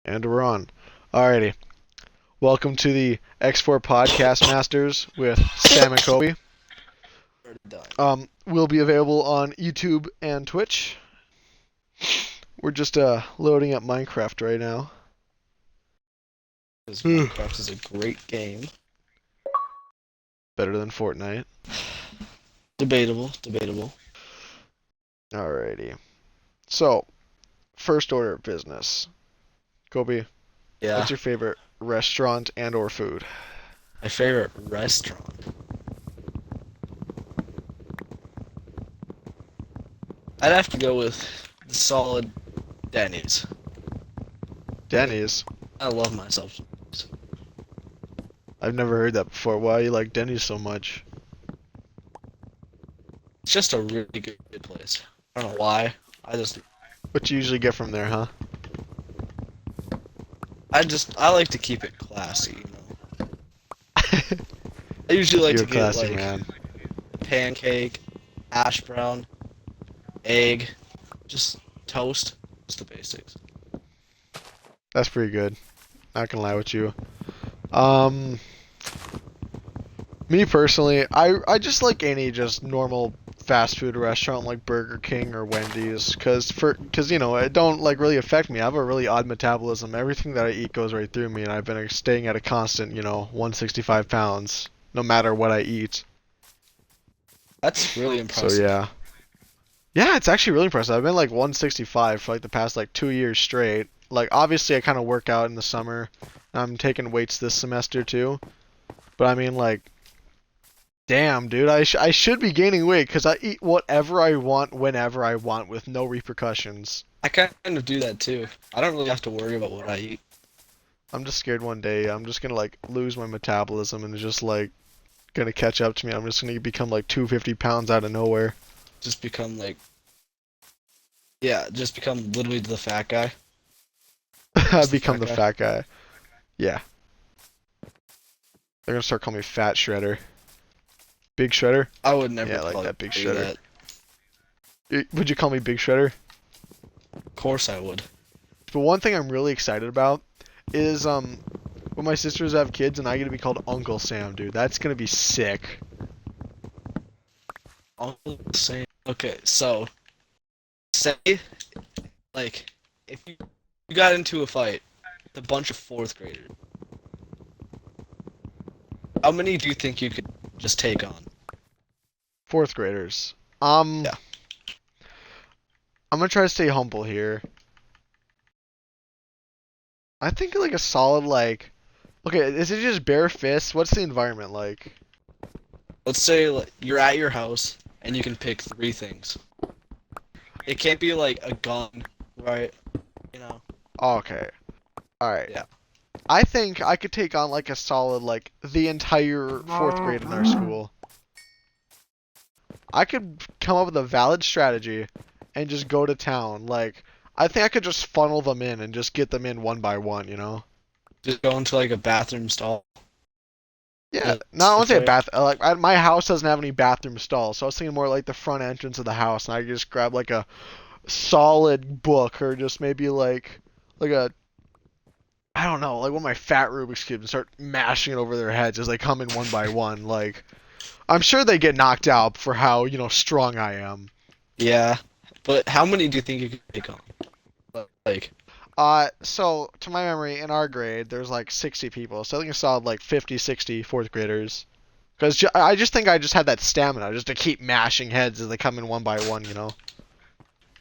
And we're on. Alrighty. Welcome to the X4 Podcast Masters with Sam and Kobe. Already done. We'll be available on YouTube and Twitch. We're just loading up Minecraft right now. Because Minecraft is a great game. Better than Fortnite. Debatable. Alrighty. So, first order of business. Kobe, Yeah. what's your favorite restaurant and or food? My favorite restaurant. I'd have to go with the solid Denny's. Denny's. I love myself. I've never heard that before. Why you like Denny's so much? It's just a really good place. I don't know why. What you usually get from there, huh? I like to keep it classy, you know. I usually like You're to a get classy like man. pancake, hash brown, egg, just toast. Just the basics. That's pretty good. Not gonna lie with you. Um, Me personally, I just like any just normal fast food restaurant like Burger King or Wendy's, cause you know it don't like really affect me. I have a really odd metabolism. Everything that I eat goes right through me, and I've been staying at a constant, 165 pounds no matter what I eat. That's really So impressive. yeah, yeah, it's actually really impressive. I've been like 165 for like the past like 2 years straight. Like obviously I kind of work out in the summer. I'm taking weights this semester too, but I mean like. Damn, dude, I should be gaining weight because I eat whatever I want whenever I want with no repercussions. I kind of do that too. I don't really have to worry about what I eat. I'm just scared one day I'm just gonna like lose my metabolism and it's just like gonna catch up to me. I'm just gonna become like 250 pounds out of nowhere. Just become like, yeah, just become literally the fat guy. I Just the become fat the guy. fat guy. Yeah, they're gonna start calling me Fat Shredder. Big Shredder? I would never Yeah, like call that Big you Shredder. that. Would you call me Big Shredder? Of course I would. But one thing I'm really excited about is when my sisters have kids and I get to be called Uncle Sam, dude. That's gonna be sick. All the same. Okay, so say like if you got into a fight with a bunch of fourth graders, how many do you think you could just take on? Fourth graders. Um, Yeah. I'm gonna try to stay humble here. I think like a solid like. Okay, is it just bare fists? What's the environment like? Let's say like, you're at your house and you can pick three things. It can't be like a gun, right? You know. Okay. All right. Yeah. I think I could take on like a solid like the entire fourth grade in our school. I could come up with a valid strategy and just go to town. Like I think I could just funnel them in and just get them in one by one, you know? Just go into like a bathroom stall. Yeah, Just not I the won't say a fight. bath. My house doesn't have any bathroom stalls, so I was thinking more like the front entrance of the house, and I could just grab like a solid book or just maybe like a I don't know, like one of my fat Rubik's cubes and start mashing it over their heads as they come in one by one. Like I'm sure they get knocked out for how strong I am. Yeah. But how many do you think you could take on? Like, So to my memory, in our grade, there's like 60 people, so I think I saw like 50, 60 fourth graders. Because I just think I just had that stamina just to keep mashing heads as they come in one by one, you know.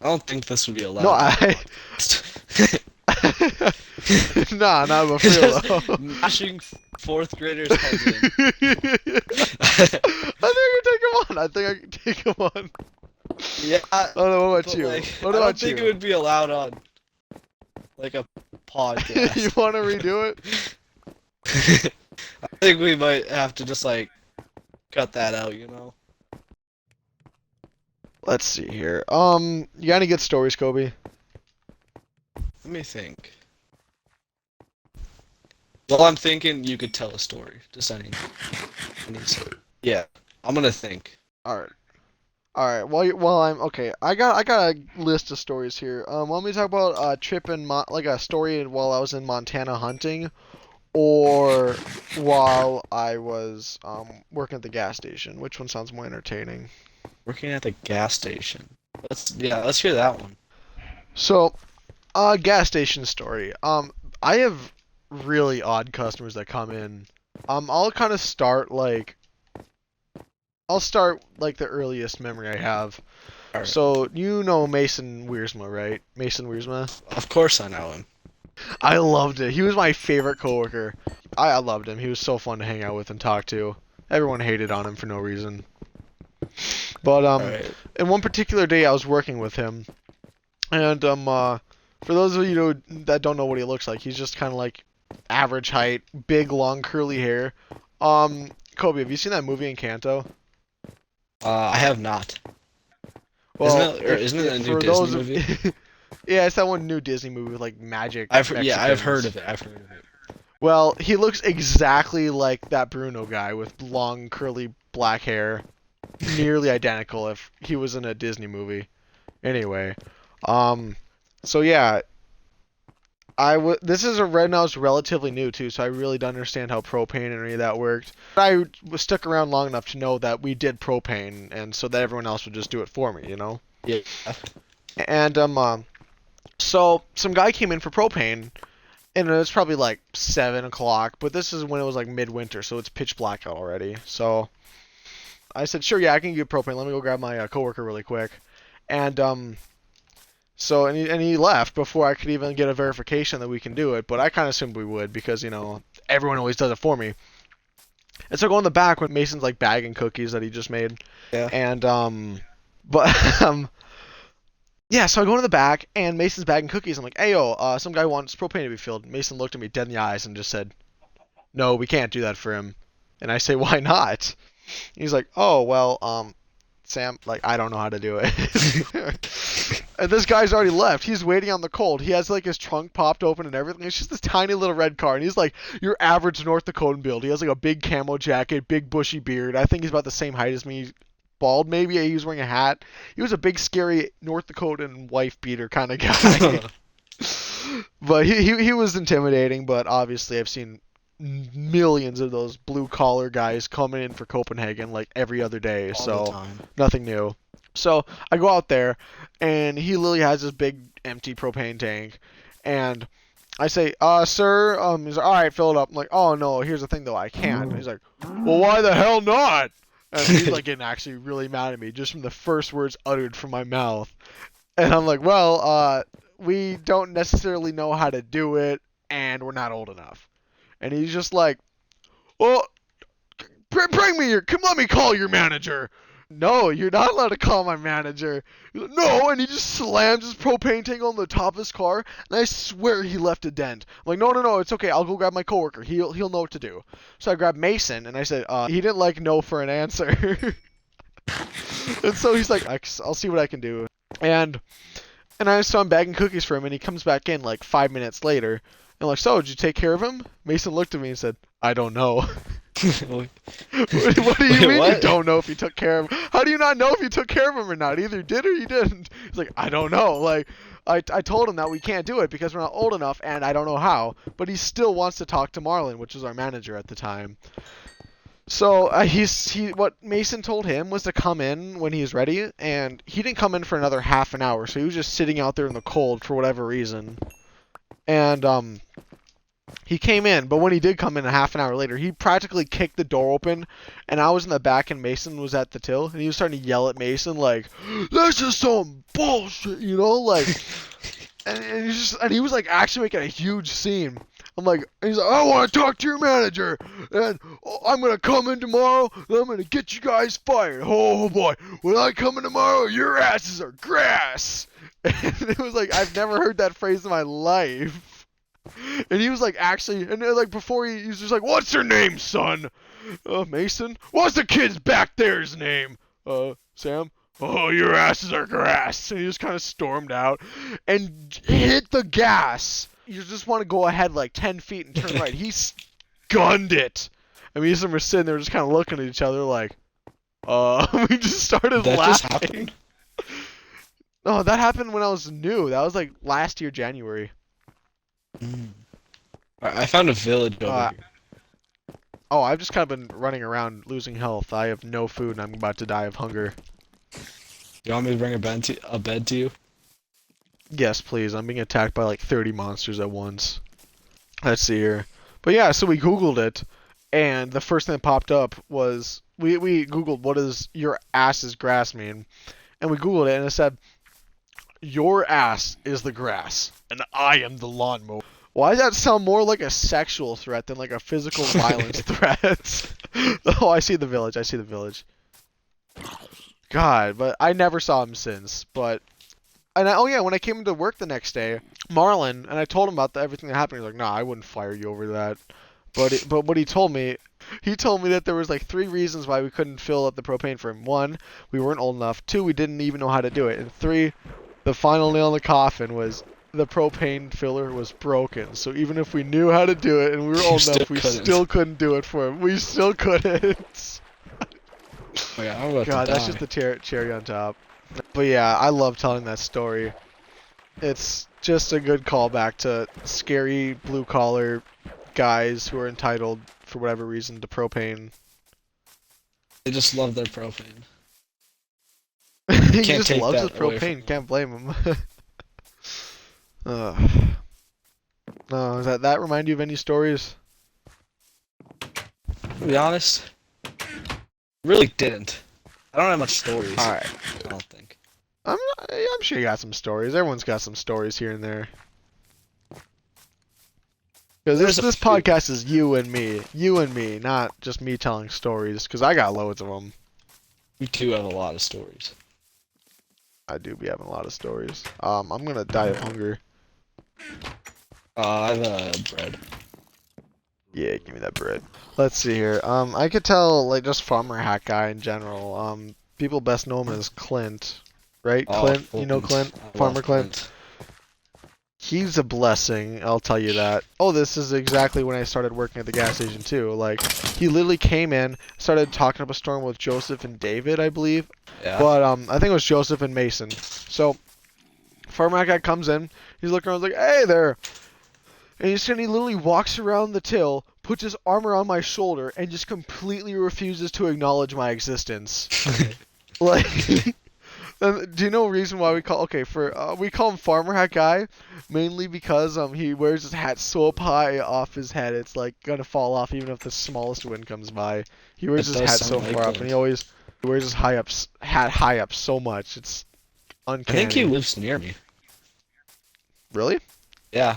I don't think this would be No, allowed on the I. podcast. Nah, not but for real Just though. mashing fourth graders' heads in. I think I can take him on. I think I can take him on. Yeah, I don't know. What about but you? like, What I don't about think it you? would be allowed on like a You podcast. want to redo it? I think we might have to just like cut that out, you know? Let's see here. You got any good stories, Kobe? Let me think. Well, I'm thinking you could tell a story. Just any. Yeah, I'm gonna think. All right. All right. Well, I'm okay. I got a list of stories here. Want me to talk about a trip like a story while I was in Montana hunting, or while I was working at the gas station? Which one sounds more entertaining? Working at the gas station. Let's hear that one. So, gas station story. I have really odd customers that come in. I'll kind of start like I'll start like the earliest memory I have. All right. So you know Mason Wiersma, right? Mason Wiersma. Of course I know him. I loved it. He was my favorite coworker. I loved him. He was so fun to hang out with and talk to. Everyone hated on him for no reason. But All right. in one particular day I was working with him, and for those of you that don't know what he looks like, he's just kind of like average height, big long curly hair. Kobe, have you seen that movie Encanto? I have not. Well, Isn't it if a new for Disney those of movie? yeah, it's that one new Disney movie with like magic I've heard Mexicans. of it. I've heard of it. Well, he looks exactly like that Bruno guy with long curly black hair, nearly identical if he was in a Disney movie. Anyway, um, so yeah, this is a red nose relatively new too, so I really don't understand how propane and any of that worked. I was stuck around long enough to know that we did propane, and so that everyone else would just do it for me, you know. Yeah. And so some guy came in for propane, and it was probably like 7 o'clock, but this is when it was like midwinter, so it's pitch black out already. So I said, sure, yeah, I can get propane. Let me go grab my coworker really quick. And so and he left before I could even get a verification that we can do it. But I kind of assumed we would because everyone always does it for me. And so I go in the back with Mason's like bagging cookies that he just made, Yeah. and but yeah, so I go in the back and Mason's bagging cookies. I'm like, hey yo, some guy wants propane to be filled. Mason looked at me dead in the eyes and just said, no, we can't do that for him. And I say, why not? He's like, oh well, Sam, like I don't know how to do it. And this guy's already left. He's waiting on the cold. He has like his trunk popped open and everything. It's just this tiny little red car, and he's like your average North Dakotan build. He has like a big camo jacket, big bushy beard. I think he's about the same height as me. Bald maybe. He was wearing a hat. He was a big scary North Dakotan wife beater kind of guy. But he was intimidating. But obviously I've seen millions of those blue collar guys coming in for Copenhagen like every other day. All the So time. nothing new. So I go out there, and he literally has this big empty propane tank, and I say, sir, he's like, all right, fill it up. I'm like, oh no, here's the thing though, I can't. He's like, well, why the hell not? And he's like getting actually really mad at me just from the first words uttered from my mouth. And I'm like, well, we don't necessarily know how to do it, and we're not old enough. And he's just like, well, bring me your, come, let me call your manager. No, you're not allowed to call my manager. No, and he just slams his propane tank on the top of his car, and I swear he left a dent. I'm like, no, it's okay. I'll go grab my coworker. He'll know what to do. So I grabbed Mason, and I said, he didn't like no for an answer. And so he's like, I'll see what I can do. And I'm bagging cookies for him, and he comes back in like 5 minutes later. And I'm like, so, did you take care of him? Mason looked at me and said, I don't know. What do you mean you What? don't know if you took care of him? How do you not know if you took care of him or not? Either you did or you didn't. He's like, I don't know. Like, I told him that we can't do it because we're not old enough and I don't know how. But he still wants to talk to Marlon, which was our manager at the time. So what Mason told him was to come in when he's ready, and he didn't come in for another half an hour. So he was just sitting out there in the cold for whatever reason. And he came in, but when he did come in a half an hour later, he practically kicked the door open, and I was in the back and Mason was at the till, and he was starting to yell at Mason like, "This is some bullshit," like, and he was like actually making a huge scene. I'm like, and he's like, I want to talk to your manager, and I'm gonna come in tomorrow, and I'm gonna get you guys fired. Oh boy, when I come in tomorrow, your asses are grass. And it was like I've never heard that phrase in my life. And he was like, actually, and like before he was just like, what's her name, son? Mason. What's the kid's back there's name? Sam. Oh, your asses are grass. And he just kind of stormed out and hit the gas. You just want to go ahead like 10 feet and turn right. He gunned it. I mean, some were sitting there just kind of looking at each other like, We just Did started that just laughing. happen? No, that happened when I was new. That was like last year, January. Mm. Alright, I found a village over Uh, here. oh, I've just kind of been running around losing health. I have no food and I'm about to die of hunger. You want me to bring a bed to you? Yes, please. I'm being attacked by like 30 monsters at once. Let's see here. But yeah, so we Googled it, and the first thing that popped up was we Googled what does your ass's grass mean, and we Googled it and it said your ass is the grass and I am the lawnmower. Why does that sound more like a sexual threat than like a physical violence threat? Oh, I see the village. I see the village. God, but I never saw him since. But oh yeah, when I came into work the next day, Marlon and I told him about everything that happened. He's like, "Nah, I wouldn't fire you over that." But what he told me that there was like three reasons why we couldn't fill up the propane for him. One, we weren't old enough. Two, we didn't even know how to do it. And three, the final nail in the coffin was the propane filler was broken. So even if we knew how to do it and we were You old still enough, we couldn't. still couldn't do it for him. We still couldn't. Oh yeah, I'm about to God, that's just die. the cherry on top. But yeah, I love telling that story. It's just a good callback to scary blue collar guys who are entitled for whatever reason to propane. They just love their propane. He Can't just take loves his that away from propane. them. Can't blame him. Ugh. No, does that remind you of any stories? To be honest, really didn't. I don't have much stories. All right. I don't think. I'm sure you got some stories. Everyone's got some stories here and there. Because There's a this few. podcast is you and me, not just me telling stories. Because I got loads of them. We too have a lot of stories. I do be having a lot of stories. I'm gonna die of hunger. I have bread. Yeah, give me that bread. Let's see here. I could tell like just farmer hack guy in general. People best know him as Clint, right? Oh, Clint, you know Flint. Clint, I Farmer love Clint. Flint. He's a blessing, I'll tell you that. Oh, this is exactly when I started working at the gas station too. Like, he literally came in, started talking up a storm with Joseph and David, I believe. Yeah. But I think it was Joseph and Mason. So, farmer hack guy comes in, he's looking around, like, "Hey there." And he literally walks around the till, puts his arm around my shoulder, and just completely refuses to acknowledge my existence. Like, do you know a reason why we call we call him Farmer Hat Guy, mainly because he wears his hat so up high off his head it's like gonna fall off even if the smallest wind comes by. He wears It his does hat sound so like far up, and Clint. he wears his hat high up so much it's I think he uncanny. lives near me. Really? Yeah.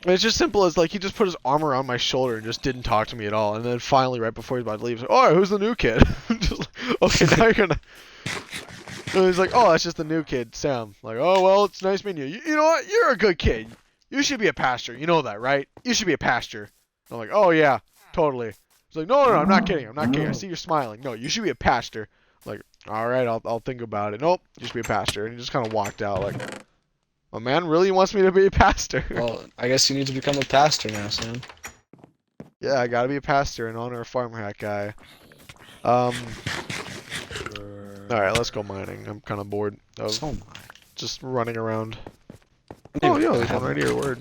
It's just simple as like he just put his arm around my shoulder and just didn't talk to me at all. And then finally, right before he's about to leave, he's like, "Oh, who's the new kid?" Just like, okay, now you're gonna. And he's like, "Oh, that's just the new kid, Sam." Like, "Oh well, it's nice meeting you. You know what? You're a good kid. You should be a pastor. You know that, right? You should be a pastor." And I'm like, "Oh yeah, totally." He's like, "No, no, no, I'm not kidding. I'm not kidding. I see you're smiling. No, you should be a pastor." I'm like, "All right, I'll think about it." Nope, you should be a pastor. And he just kind of walked out like, "My man really wants me to be a pastor." Well, I guess you need to become a pastor now, Sam. Yeah, I gotta be a pastor in honor of Farmer Hat Guy. Um, alright, let's go mining. I'm kind of bored of So am I. just running around. I Oh, don't yeah, even there's one have right one. here, word.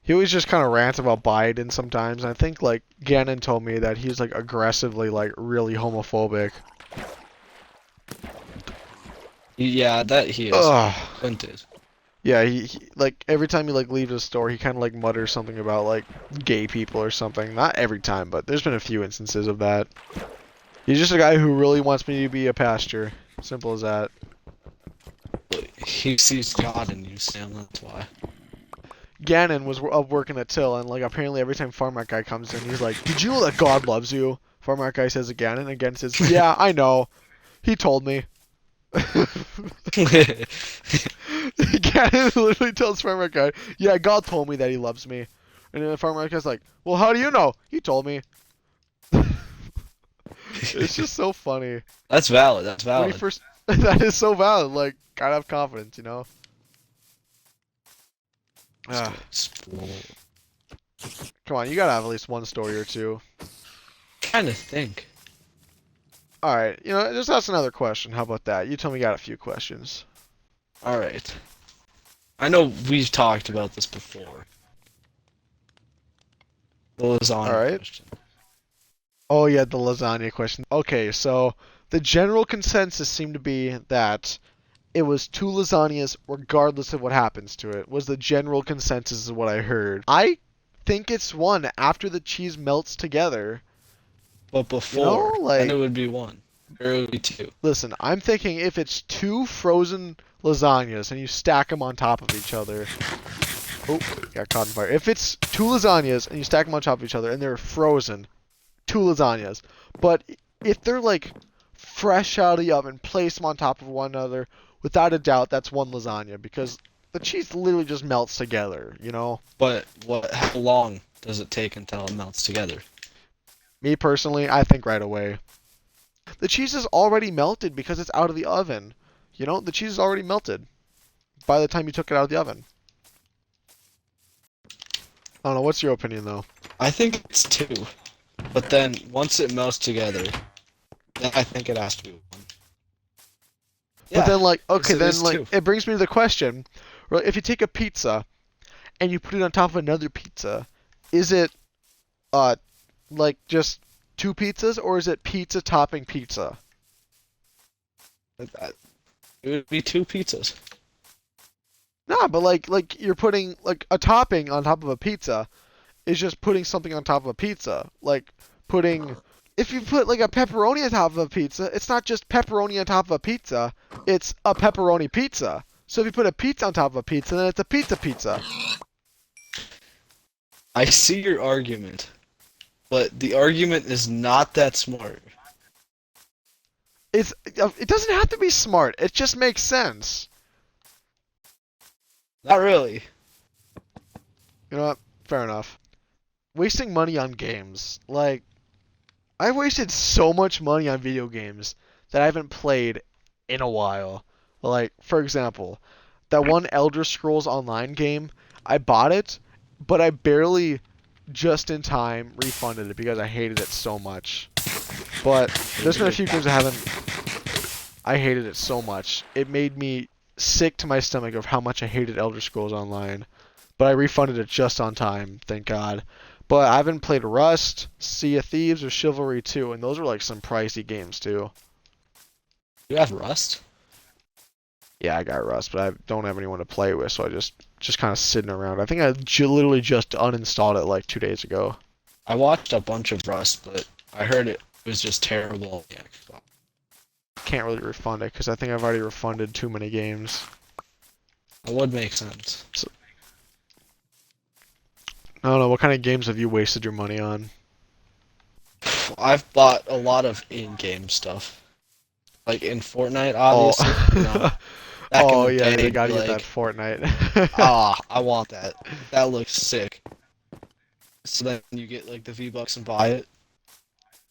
He always just kind of rants about Biden sometimes. I think, like, Gannon told me that he's, like, aggressively, like, really homophobic. Yeah, that he is. Ugh. Clint is. Yeah, like, every time he, like, leaves a store, he kind of, like, mutters something about, like, gay people or something. Not every time, but there's been a few instances of that. He's just a guy who really wants me to be a pastor. Simple as that. He sees God in you, Sam. That's why. Gannon was up working at Till, and like apparently every time Farmark Guy comes in, he's like, "Did you know that God loves you?" Farmark Guy says to Gannon, and Gannon says, "Yeah, I know. He told me." Gannon literally tells Farmark Guy, "Yeah, God told me that he loves me," and then Farmark Guy's like, "Well, how do you know? He told me." It's just so funny That's valid. That's when he valid. first. That is so valid. Like, gotta have confidence, you know. Let's Ah, go explore. come on, you gotta have at least one story or two. Trying to think. All right, just ask another question. How about that? You tell me you got a few questions. All right. I know we've talked about this before. The All lasagna right. question. Oh yeah, the lasagna question. Okay, so the general consensus seemed to be that it was two lasagnas regardless of what happens to it. Was the general consensus is what I heard. I think it's one after the cheese melts together. But then it Like would be one. Or it would be two. listen, I'm thinking if it's two frozen lasagnas and you stack them on top of each other. Oh, got caught in fire. If it's two lasagnas and you stack them on top of each other and they're frozen, two lasagnas. But if they're like fresh out of the oven, place them on top of one another, without a doubt, that's one lasagna because the cheese literally just melts together. But how long does it take until it melts together? Me personally, I think right away. The cheese is already melted because it's out of the oven. The cheese is already melted by the time you took it out of the oven. I don't know. What's your opinion though? I think it's two. But then once it melts together, then I think it has to be one. But Yeah, then like, because okay, it then is like, two. it brings me to the question, right? If you take a pizza and you put it on top of another pizza, is it uh like just two pizzas or is it pizza topping pizza? It would be two pizzas. Nah, but like you're putting like a topping on top of a pizza is just putting something on top of a pizza. Like putting if you put like a pepperoni on top of a pizza, it's not just pepperoni on top of a pizza, it's a pepperoni pizza. So if you put a pizza on top of a pizza, then it's a pizza pizza. I see your argument, but the argument is not that smart. It doesn't have to be smart. It just makes sense. Not really. You know what? Fair enough. Wasting money on games. Like I wasted so much money on video games that I haven't played in a while. Like, for example, that one Elder Scrolls Online game, I bought it, but I barely just in time refunded it because I hated it so much. But there's been a few games I haven't. I hated it so much. It made me sick to my stomach of how much I hated Elder Scrolls Online. But I refunded it just on time, thank God. But I haven't played Rust, Sea of Thieves, or Chivalry 2, and those are like some pricey games too. You have Rust? Yeah, I got Rust, but I don't have anyone to play with, so I just kind of sitting around. I think I literally just uninstalled it like 2 days ago. I watched a bunch of Rust, but I heard it was just terrible on the Xbox. Can't really refund it because I think I've already refunded too many games. That would make sense. So, I don't know, what kind of games have you wasted your money on? I've bought a lot of in-game stuff. Like in Fortnite, Oh, obviously. Back in oh the yeah, day, they it'd be gotta get that like, Fortnite. ah, I want that. That looks sick. So then you get like the V-Bucks and buy it,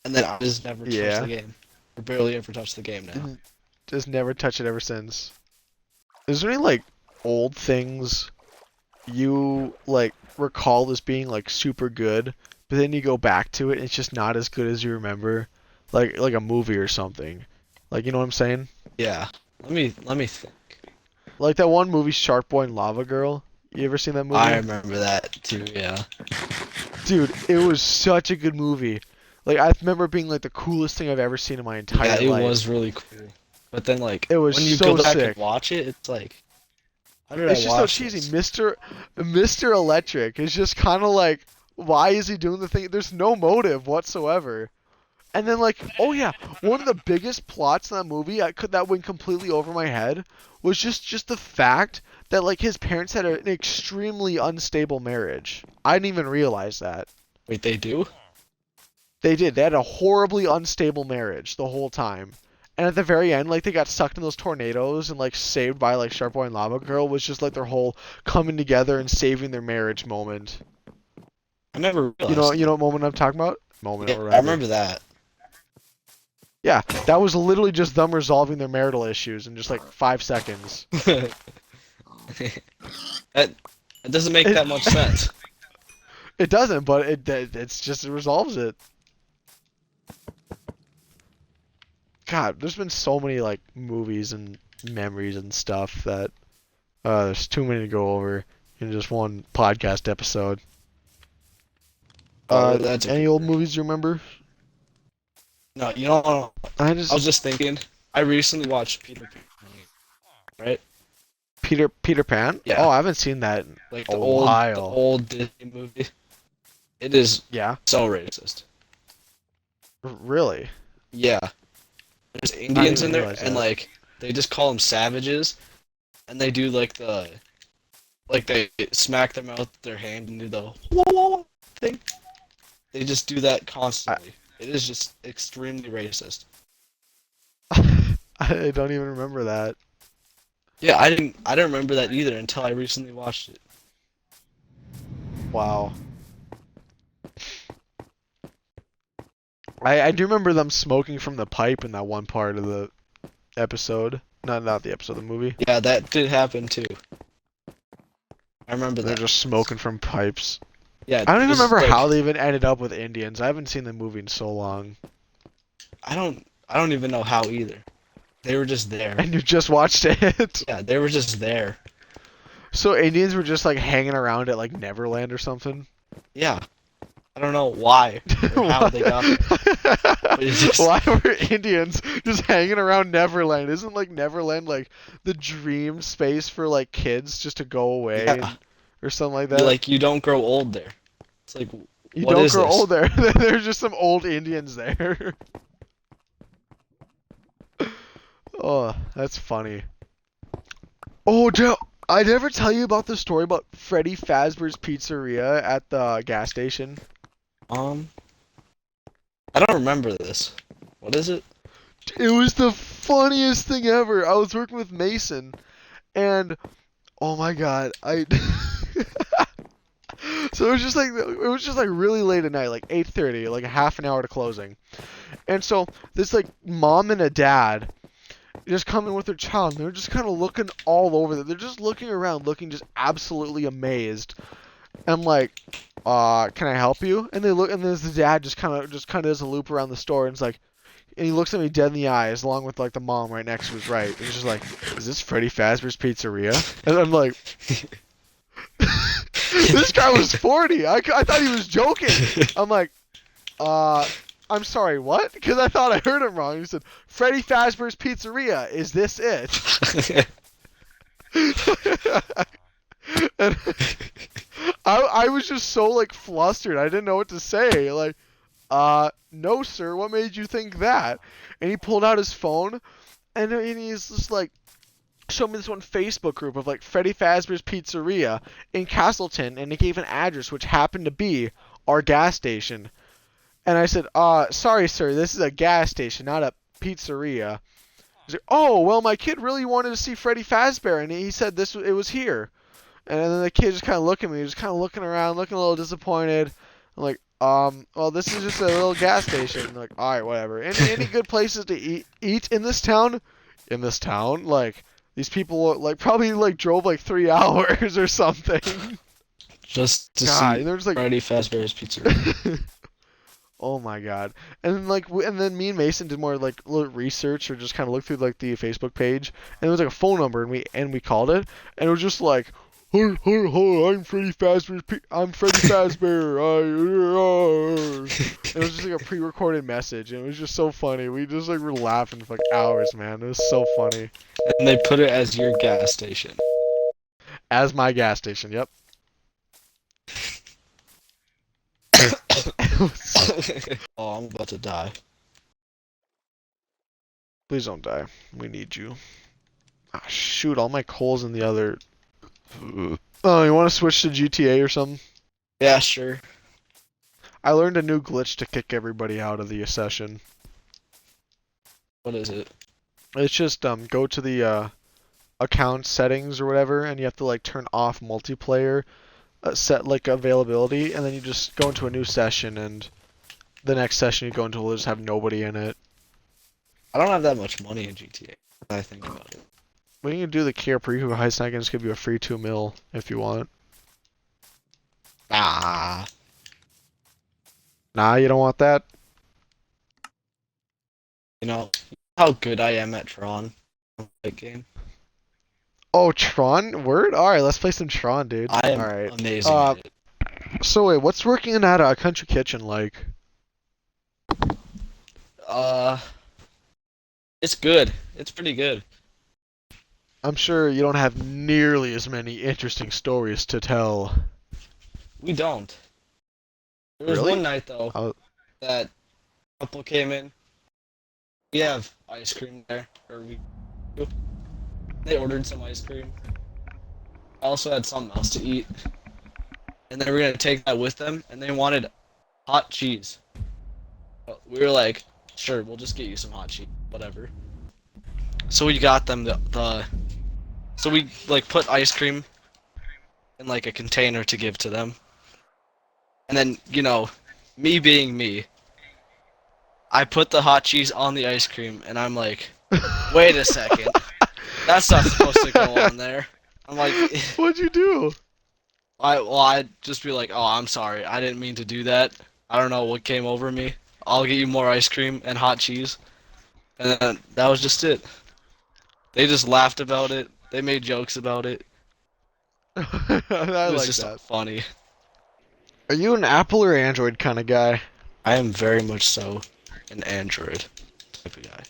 and then I just never touch the Yeah, game. Or barely ever touch the game now. didn't just never touch it ever since. Is there any like old things you like recall as being like super good, but then you go back to it and it's just not as good as you remember? Like a movie or something. Like you know what I'm saying? Yeah. Let me think. Like that one movie Shark Boy and Lava Girl. You ever seen that I movie? remember that too, yeah. Dude, it was such a good movie. Like I remember it being like the coolest thing I've ever seen in my Yeah, entire it was life. really cool. But then like It was when you go so back and sick. watch it, it's like, how did I It's just so watch cheesy. this? Mr. Electric is just kind of like, why is he doing the thing? There's no motive whatsoever. And then like, oh yeah, one of the biggest plots in that movie that went completely over my head was just the fact that like his parents had an extremely unstable marriage. I didn't even realize that. Wait, they do? They did. They had a horribly unstable marriage the whole time. And at the very end, like they got sucked in those tornadoes and like saved by like Shark Boy and Lava Girl was just like their whole coming together and saving their marriage moment. I never You know, realized you know that. what moment I'm talking about? Moment Yeah, or I whatever. remember that. Yeah, that was literally just them resolving their marital issues in just like 5 seconds. That it doesn't make It that much sense. it doesn't, but it's just it resolves it. God, there's been so many like movies and memories and stuff that there's too many to go over in just one podcast episode. Oh, that's okay. Any old movies you remember? No, you know, I I was just just thinking. I recently watched Peter Pan, right? Peter Pan. Oh, Yeah, I haven't seen that in like a the while. old Disney movie. It is Yeah, so racist. really? Yeah, there's I didn't Indians even in there, realize and that. like they just call them savages, and they do like they smack their mouth with their hand and do the wah, wah, wah thing. They just do that I constantly. It is just extremely racist. I don't even remember that. Yeah, I didn't remember that either until I recently watched it. Wow. I do remember them smoking from the pipe in that one part of the episode. Not the episode, the movie. Yeah, that did happen too. I remember They're that. just smoking from pipes. Yeah, I don't it even was remember like how they even ended up with Indians. I haven't seen the movie in so long. I don't even know how either. They were just there. And you just watched it. Yeah, they were just there. So Indians were just like hanging around at like Neverland or something. Yeah, I don't know why or how they got there, but it's just Why were Indians just hanging around Neverland? Isn't like Neverland like the dream space for like kids just to go away yeah. and or something like that? You don't grow old there. It's like, You what don't is grow this? old there. There's just some old Indians there. Oh, that's funny. Oh, Joe, I never tell you about the story about Freddy Fazbear's Pizzeria at the gas station. Um, I don't remember this. What is it? It was the funniest thing ever. I was working with Mason, and oh my god, I. So it was just like really late at night, like 8:30, like a half an hour to closing. And so this like mom and a dad just come in with their child, and they're just kind of looking all over there. They're just looking around, looking just absolutely amazed. I'm like, can I help you? And they look, and there's the dad just kind of does a loop around the store, and it's like, and he looks at me dead in the eyes, along with like the mom right next to his right. And he's just like, "Is this Freddy Fazbear's Pizzeria?" And I'm like, "This guy was 40. I thought he was joking." I'm like, uh, I'm sorry, what? Because I thought I heard him wrong. He said, "Freddy Fazbear's Pizzeria. Is this it?" And I was just so like flustered. I didn't know what to say. Like, no, sir. What made you think that? And he pulled out his phone, and he's just like, showed me this one Facebook group of like Freddy Fazbear's Pizzeria in Castleton, and it gave an address which happened to be our gas station. And I said, sorry, sir, this is a gas station, not a pizzeria. He's like, oh, well, my kid really wanted to see Freddy Fazbear, and he said it was here. And then the kid just kind of looked at me, just kind of looking around, looking a little disappointed. I'm like, well, this is just a little gas station. I'm like, all right, whatever. Any good places to eat in this town? In this town, like these people like probably like drove like 3 hours or something. Just to God, see and they're just like, Freddy Fazbear's Pizzeria. oh my god. And then and then me and Mason did more like little research or just kind of looked through like the Facebook page, and it was like a phone number, and we called it, and it was just like, hi, I'm Freddy Fazbear. And it was just like a pre-recorded message, and it was just so funny. We just like were laughing for like hours, man. It was so funny. And they put it as your gas station. As my gas station, yep. Oh, I'm about to die. Please don't die. We need you. Ah, shoot, all my coal's in the other. Oh, you want to switch to GTA or something? Yeah, sure. I learned a new glitch to kick everybody out of the session. What is it? It's just go to the account settings or whatever, and you have to like turn off multiplayer, set like availability, and then you just go into a new session, and the next session you go into will just have nobody in it. I don't have that much money in GTA. I think about it. When you do the Kia Perico heist, I can just give you a free 2 mil if you want. Ah, Nah, you don't want that? you know, how good I am at Tron. That game. Oh, Tron? Word? Alright, let's play some Tron, dude. I am Alright. amazing at it. So wait, what's working in that country kitchen like? Uh, it's good. It's pretty good. I'm sure you don't have nearly as many interesting stories to tell. We don't. There was one Really? night though Oh. that couple came in. We have ice cream there, or we do. They ordered some ice cream. I also had something else to eat, and they were gonna take that with them, and they wanted hot cheese. But we were like, sure, we'll just get you some hot cheese, whatever. So we got them the so we like put ice cream in like a container to give to them, and then me being me, I put the hot cheese on the ice cream, and I'm like, wait a second, that's not supposed to go on there. I'm like, What'd you do? I'd just be like, oh, I'm sorry, I didn't mean to do that. I don't know what came over me. I'll get you more ice cream and hot cheese, and then that was just it. They just laughed about it. They made jokes about it. I It was like just that. funny. Are you an Apple or Android kind of guy? I am very much so an Android type of guy.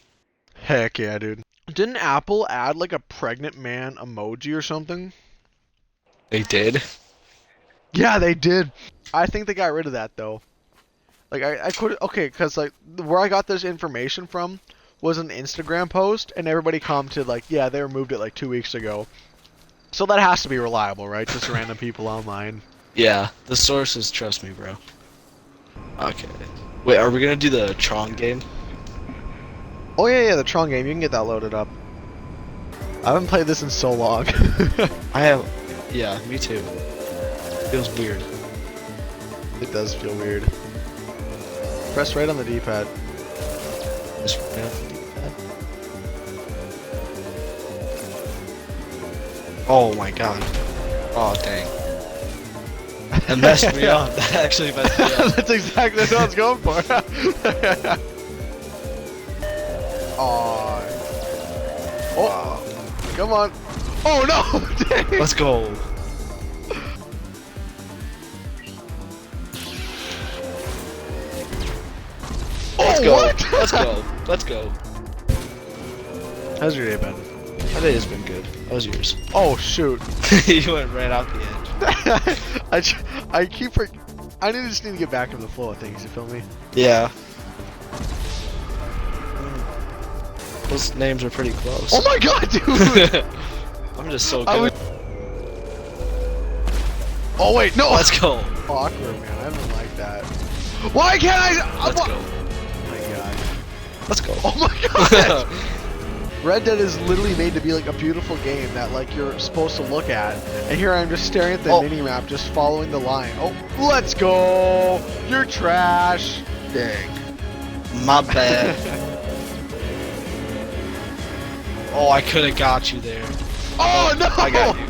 Heck yeah, dude. Didn't Apple add like a pregnant man emoji or something? They did? Yeah, they did. I think they got rid of that though. Like I could okay, because like where I got this information from was an Instagram post, and everybody commented like, yeah, they removed it like 2 weeks ago. So that has to be reliable, right? Just random people online. Yeah, the sources, trust me, bro. Okay. Wait, are we gonna do the Tron game? Oh yeah, the Tron game. You can get that loaded up. I haven't played this in so long. I have. Yeah, me too. Feels weird. It does feel weird. Press right on the D-pad. Just oh my god. Oh dang. That messed me up. That actually messed me up. That's exactly what I was going for. Aw. Oh, come on. Oh no! Dang. Let's go. Let's go. What? Let's go. Let's go. How's your day been? My day has been good. How was yours? Oh shoot. You went right out the edge. I keep I just need to get back in the flow of things, you feel me? Yeah. Those names are pretty close. Oh my god, dude! I'm just so I good. Oh wait, no! Let's go. Awkward, man. I don't like that. Why can't I? Let's go. Oh my god. Let's go. Oh my god! Red Dead is literally made to be like a beautiful game that like you're supposed to look at, and here I'm just staring at the mini map, just following the line. Oh, let's go! You're trash. Dang. My bad. Oh, I could have got you there. Oh no! I got you.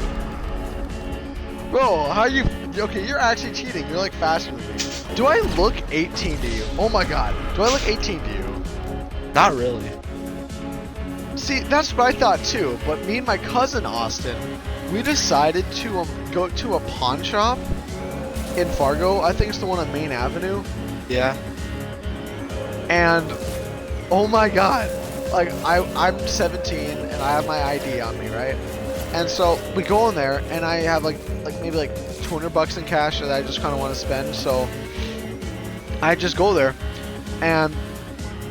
Bro, how you? Okay, you're actually cheating. You're like faster than me. Do I look 18 to you? Oh my god. Do I look 18 to you? Not really. See, that's what I thought too. But me and my cousin Austin, we decided to go to a pawn shop in Fargo. I think it's the one on Main Avenue. Yeah. And oh my god, like I'm 17 and I have my ID on me, right? And so we go in there and I have like maybe like $200 in cash that I just kind of want to spend. So I just go there, and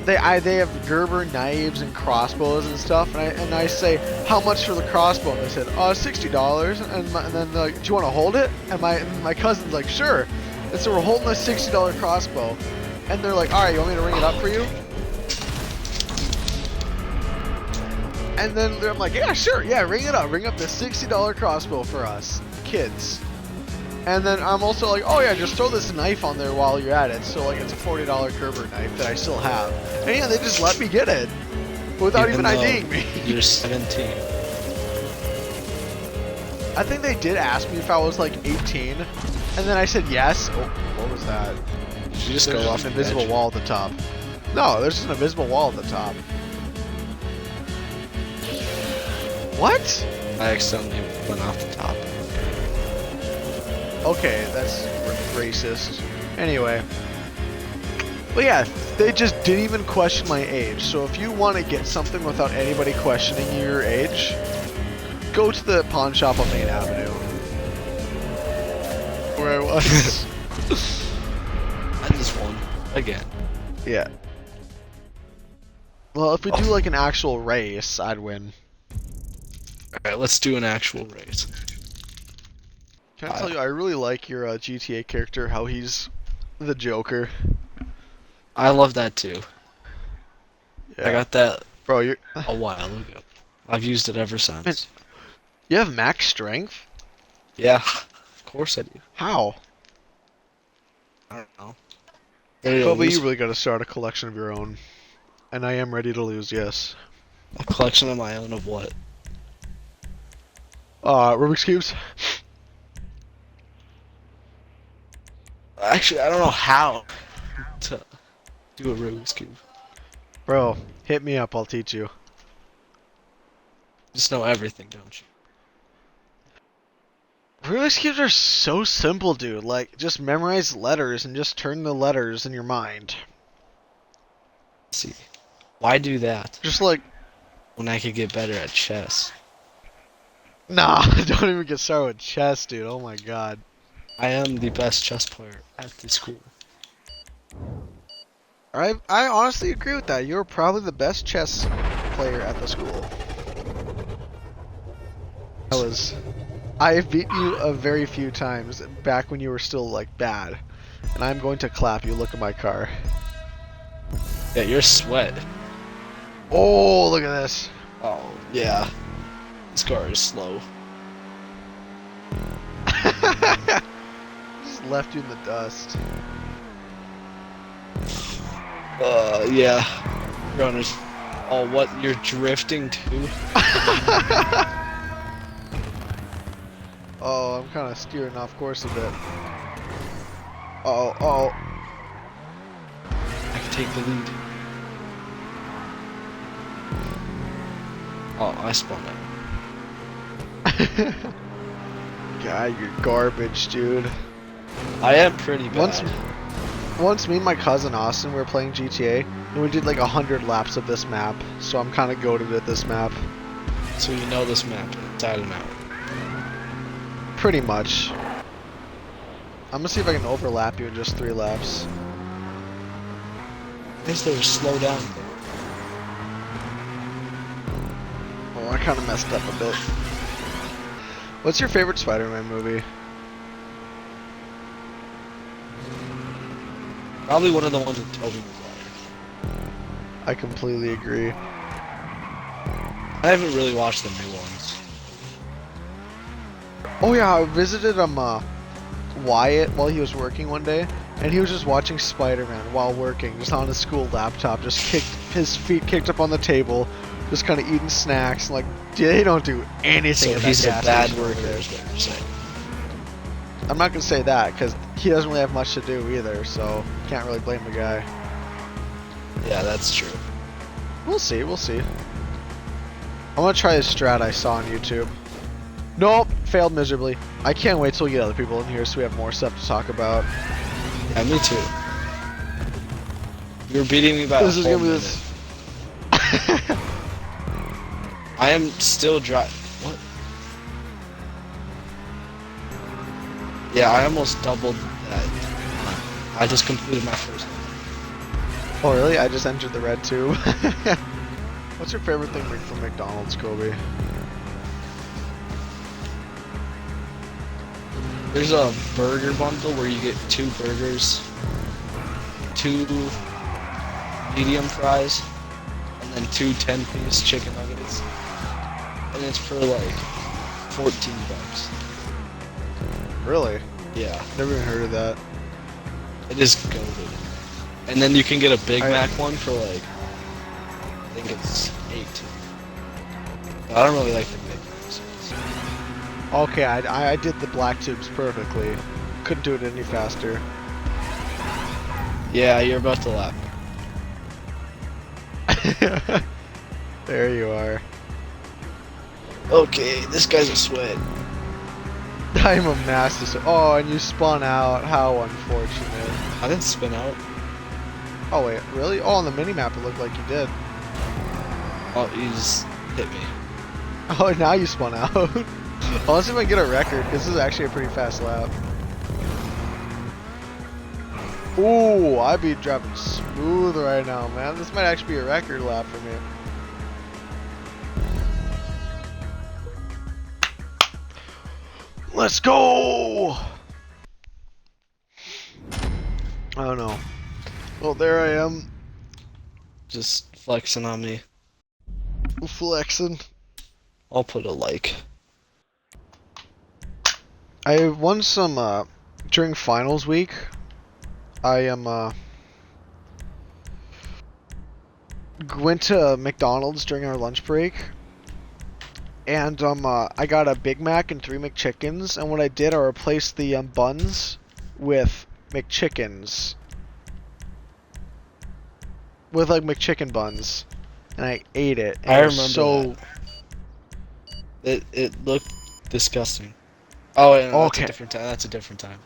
they have Gerber knives and crossbows and stuff, and I say, how much for the crossbow? And they said, $60. And then they're like, do you want to hold it? And my cousin's like, sure. And so we're holding a $60 crossbow, and they're like, all right, you want me to ring it up for you? And then I'm like, yeah, sure, yeah, ring it up. Ring up the $60 crossbow for us kids. And then I'm also like, oh yeah, just throw this knife on there while you're at it. So like it's a $40 Gerber knife that I still have. And yeah, they just let me get it without even IDing me. You're 17. I think they did ask me if I was like 18, and then I said yes. Oh, what was that? Did you just There's go just off an the invisible edge? wall at the top. No, there's just an invisible wall at the top. What? I accidentally went off the top. Okay, that's racist. Anyway. But yeah, they just didn't even question my age. So if you want to get something without anybody questioning your age, go to the pawn shop on Main Avenue. Where I was. I just won. Again. Yeah. Well, if we do like an actual race, I'd win. Alright, let's do an actual race. Can I tell you, I really like your GTA character, how he's the Joker. I love that too. Yeah. I got that Bro, you're... a while ago. I've used it ever Man, since. you have max strength? Yeah, of course I do. How? I don't know. Ready to Kobe, you lose? really gotta start a collection of your own. And I am ready to lose, yes. A collection of my own of what? Rubik's Cubes? Actually, I don't know how to do a Rubik's Cube. Bro, hit me up, I'll teach you. Just know everything, don't you? Rubik's Cubes are so simple, dude. Like, just memorize letters and just turn the letters in your mind. Let's see. Why do that Just like, when I could get better at chess? nah, don't even get started with chess, dude. Oh my god. I am the best chess player at the school. I honestly agree with that. You're probably the best chess player at the school. I have beaten you a very few times back when you were still like bad. And I'm going to clap you. Look at my car. Yeah, you're sweat. Oh, look at this. Oh, yeah. This car is slow. Just left you in the dust. Yeah. Runners. Oh, what? You're drifting too? Oh, I'm kind of steering off course a bit. Oh. I can take the lead. Oh, I spun out. God, you're garbage, dude. I am pretty bad. Once me and my cousin Austin were playing GTA, and we did like 100 laps of this map, so I'm kind of goated at this map. So you know this map inside and out. Pretty much. I'm gonna see if I can overlap you in just 3 laps. I guess they were slow down. Oh, I kind of messed up a bit. What's your favorite Spider-Man movie? Probably one of the ones with Tobey Maguire. I completely agree. I haven't really watched the new ones. Oh yeah, I visited Wyatt while he was working one day, and he was just watching Spider-Man while working, just on his school laptop, just his feet kicked up on the table, just kind of eating snacks, and like, they don't do anything. So at he's a that bad gas station worker, over there. is what you're saying. I'm not gonna say that, because he doesn't really have much to do either, so can't really blame the guy. Yeah, that's true. We'll see. I'm gonna try his strat I saw on YouTube. Nope, failed miserably. I can't wait till we get other people in here so we have more stuff to talk about. Yeah, me too. You're beating me by This a is whole gonna be minute. this. I am still driving. What? Yeah, I almost doubled that. I just completed my first one. Oh really? I just entered the red tube. What's your favorite thing from McDonald's, Kobe? There's a burger bundle where you get 2 burgers, 2 medium fries, and then 2 10-piece chicken nuggets. And it's for like $14. Really? Yeah, Never even heard of that. it is goated. And then you can get a Big I- Mac one for like, I think it's 18. I don't really like the Big Macs. Okay, I did the black tubes perfectly. Couldn't do it any faster. Yeah, you're about to laugh. There you are. Okay, this guy's a sweat. I'm a master. Oh, and you spun out. How unfortunate. I didn't spin out. Oh wait, really? Oh, on the mini map it looked like you did. Oh, he just hit me. Oh, now you spun out. Well, let's see if I can get a record, because this is actually a pretty fast lap. Ooh, I'd be driving smooth right now, man. This might actually be a record lap for me. Let's go! I don't know. Well, there I am, Just flexing on me. flexing. I'll put a like. I won some, during finals week. I went to McDonald's during our lunch break. And, I got a Big Mac and 3 McChickens. And what I did, I replaced the, buns with McChickens. With, like, McChicken buns. And I ate it. And I it was remember so... that. It looked disgusting. Oh, wait, no, that's a Okay. different time. That's a different time.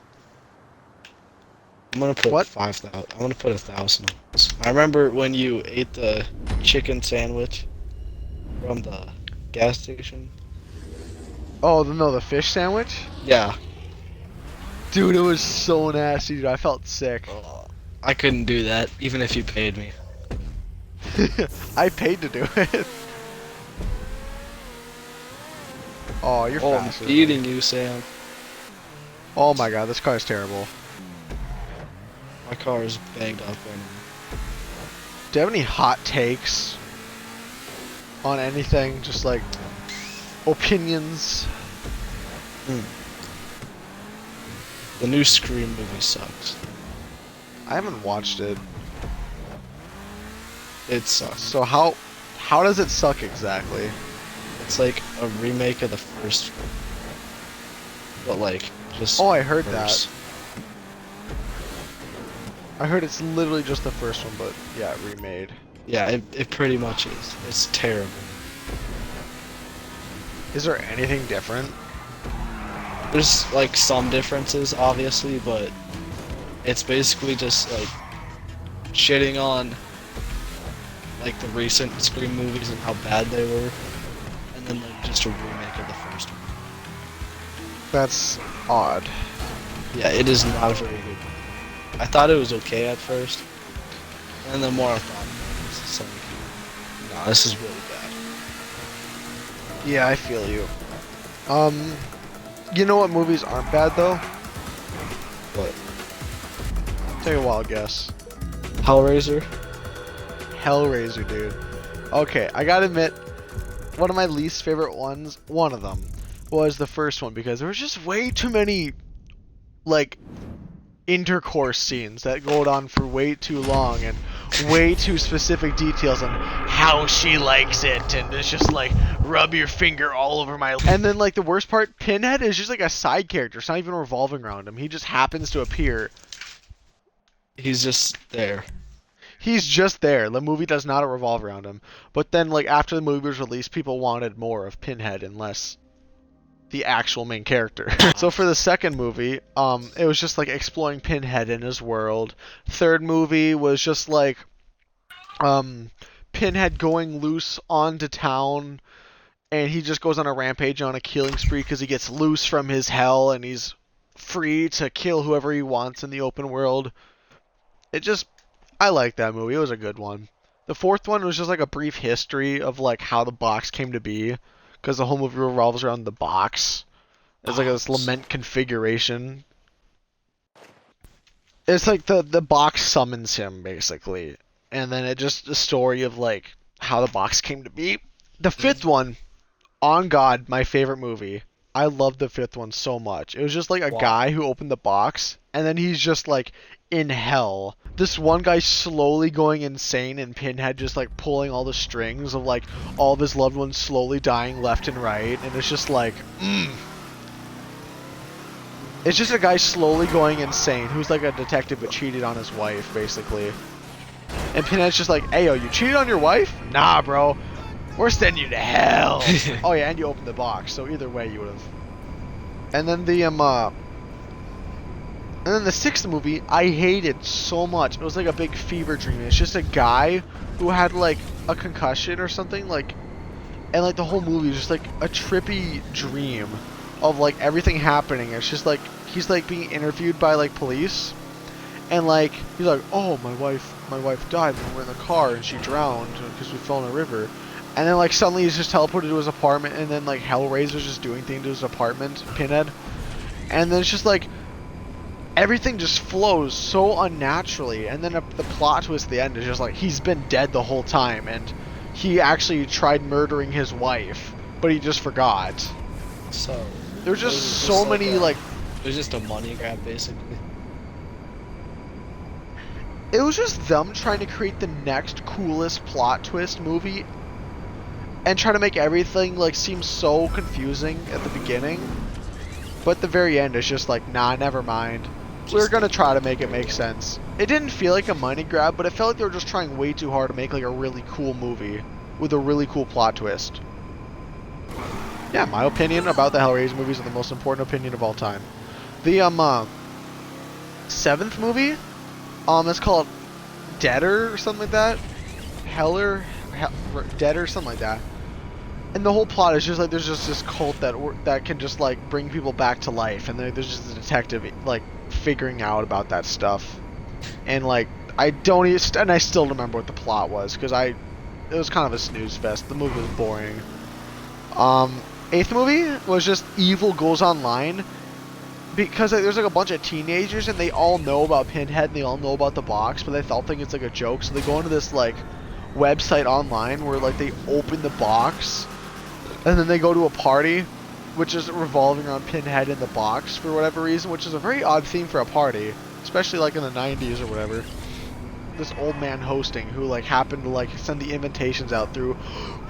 I'm gonna put What? 5,000. I'm gonna put 1,000. I remember when you ate the chicken sandwich from the gas station. Oh, no, the fish sandwich? Yeah. Dude, it was so nasty, dude. I felt sick. I couldn't do that, even if you paid me. I paid to do it. Oh, you're Oh, I'm faster. beating you, Sam. Oh my god, this car is terrible. My car is banged up right now. Do you have any hot takes on anything? Just like opinions? The new Scream movie sucks. I haven't watched it. It sucks. So how does it suck exactly? It's like a remake of the first one. But like, just Oh, I heard worse. that. I heard it's literally just the first one, but yeah, remade. Yeah, it pretty much is. It's terrible. Is there anything different? There's like some differences, obviously, but it's basically just like shitting on like the recent Scream movies and how bad they were, and then like just a remake of the first one. That's odd. Yeah, it is not a very good movie. I thought it was okay at first, and the more I thought about it, it's just like, nah, this is really bad. Yeah, I feel you. You know what movies aren't bad though? But Take a wild guess. Hellraiser? Hellraiser, dude. Okay, I gotta admit, one of my least favorite ones, one of them, was the first one because there was just way too many, like, intercourse scenes that go on for way too long and way too specific details on how she likes it, and it's just like rub your finger all over my. And then like the worst part, Pinhead is just like a side character. It's not even revolving around him. He just happens to appear. He's just there. He's just there. The movie does not revolve around him. But then like after the movie was released, people wanted more of Pinhead and less the actual main character. So for the second movie, it was just like exploring Pinhead in his world. Third movie was just like Pinhead going loose onto town, and he just goes on a rampage on a killing spree because he gets loose from his hell and he's free to kill whoever he wants in the open world. I like that movie. It was a good one. The fourth one was just like a brief history of like how the box came to be, because the whole movie revolves around the box. It's like this lament configuration. It's like the box summons him basically, and then it just a story of like how the box came to be. The fifth one, on God, my favorite movie. I love the fifth one so much. It was just like a Wow. guy who opened the box, and then he's just like in hell. This one guy slowly going insane, and Pinhead just like pulling all the strings of like all of his loved ones slowly dying left and right, and it's just like, It's just a guy slowly going insane who's like a detective but cheated on his wife, basically. And Pinhead's just like, hey, yo, you cheated on your wife? Nah, bro. We're sending you to hell. Oh yeah, and you opened the box, so either way you would have. And then the sixth movie I hated so much. It was like a big fever dream. It's just a guy who had like a concussion or something, like, and like the whole movie is just like a trippy dream of like everything happening. It's just like he's like being interviewed by like police, and like he's like, oh, my wife died when we were in the car and she drowned because we fell in a river. And then like suddenly he's just teleported to his apartment, and then like Hellraiser's just doing things to his apartment, Pinhead. And then it's just like everything just flows so unnaturally, and then the plot twist at the end is just like he's been dead the whole time, and he actually tried murdering his wife, but he just forgot. So There's it just was so just like many a, like it was just a money grab basically. it was just them trying to create the next coolest plot twist movie and try to make everything like seem so confusing at the beginning, but at the very end it's just like, nah, never mind. We're Just gonna didn't try to work make it very make well. sense. It didn't feel like a money grab, but it felt like they were just trying way too hard to make like a really cool movie with a really cool plot twist. Yeah, my opinion about the Hellraiser movies are the most important opinion of all time. The seventh movie, it's called Deader or something like that. Deader, something like that. And the whole plot is just like there's just this cult that can just like bring people back to life, and there's just a detective like figuring out about that stuff. And like I don't even, and I still remember what the plot was because it was kind of a snooze fest. The movie was boring. Um, eighth movie was just evil goes online because like, there's like a bunch of teenagers and they all know about Pinhead and they all know about the box, but they all think it's like a joke. So they go into this like website online where like they open the box and then they go to a party, which is revolving around Pinhead in the box for whatever reason, which is a very odd theme for a party, especially like in the 90s or whatever. This old man hosting who like happened to like send the invitations out through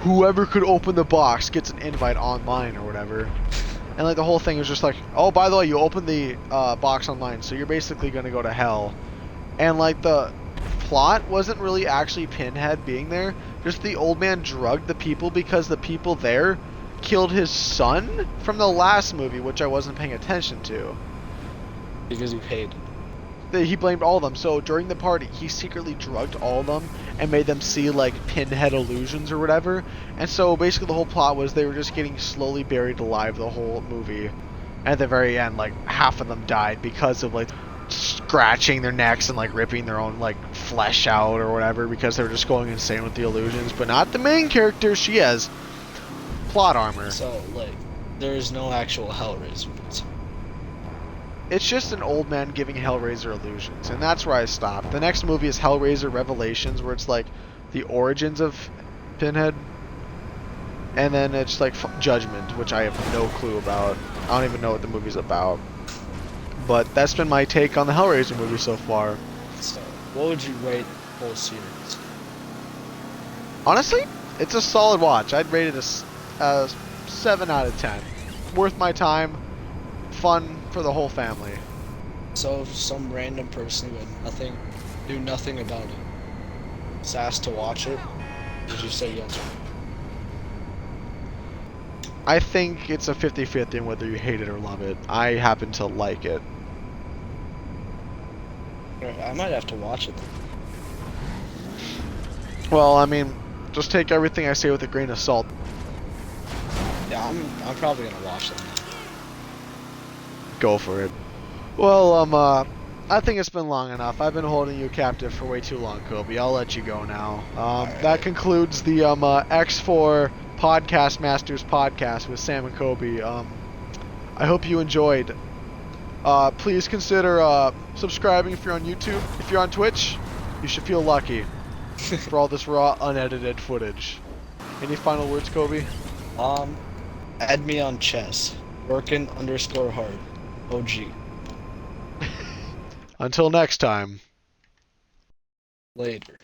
whoever could open the box gets an invite online or whatever. And like the whole thing is just like, oh, by the way, you opened the box online, so you're basically gonna go to hell. And like the plot wasn't really actually Pinhead being there. Just the old man drugged the people because the people there killed his son from the last movie, which I wasn't paying attention to. Because you paid. He blamed all of them. So during the party, he secretly drugged all of them and made them see like Pinhead illusions or whatever. And so basically the whole plot was they were just getting slowly buried alive the whole movie. And at the very end, like half of them died because of like scratching their necks and like ripping their own like flesh out or whatever because they were just going insane with the illusions. But not the main character. She has plot armor. So like there is no actual Hellraiser movies. It's just an old man giving Hellraiser illusions, and that's where I stopped. The next movie is Hellraiser Revelations, where it's like the origins of Pinhead, and then it's like Judgment, which I have no clue about. I don't even know what the movie's about. But that's been my take on the Hellraiser movie so far. So what would you rate the whole series? Honestly, it's a solid watch. I'd rate it a 7 out of 10. Worth my time, fun for the whole family. So if some random person who had knew nothing about it, was asked to watch it, would you say yes or I think it's a 50-50 in whether you hate it or love it. I happen to like it. no? I might have to watch it then. Well, I mean, just take everything I say with a grain of salt. Yeah, I'm probably gonna watch it. Go for it. Well, I think it's been long enough. I've been holding you captive for way too long, Kobe. I'll let you go now. That concludes the X4 Podcast Masters podcast with Sam and Kobe. I hope you enjoyed. Please consider subscribing if you're on YouTube. If you're on Twitch, you should feel lucky for all this raw, unedited footage. Any final words, Kobe? Add me on chess. Workin_hard. OG. Until next time. Later.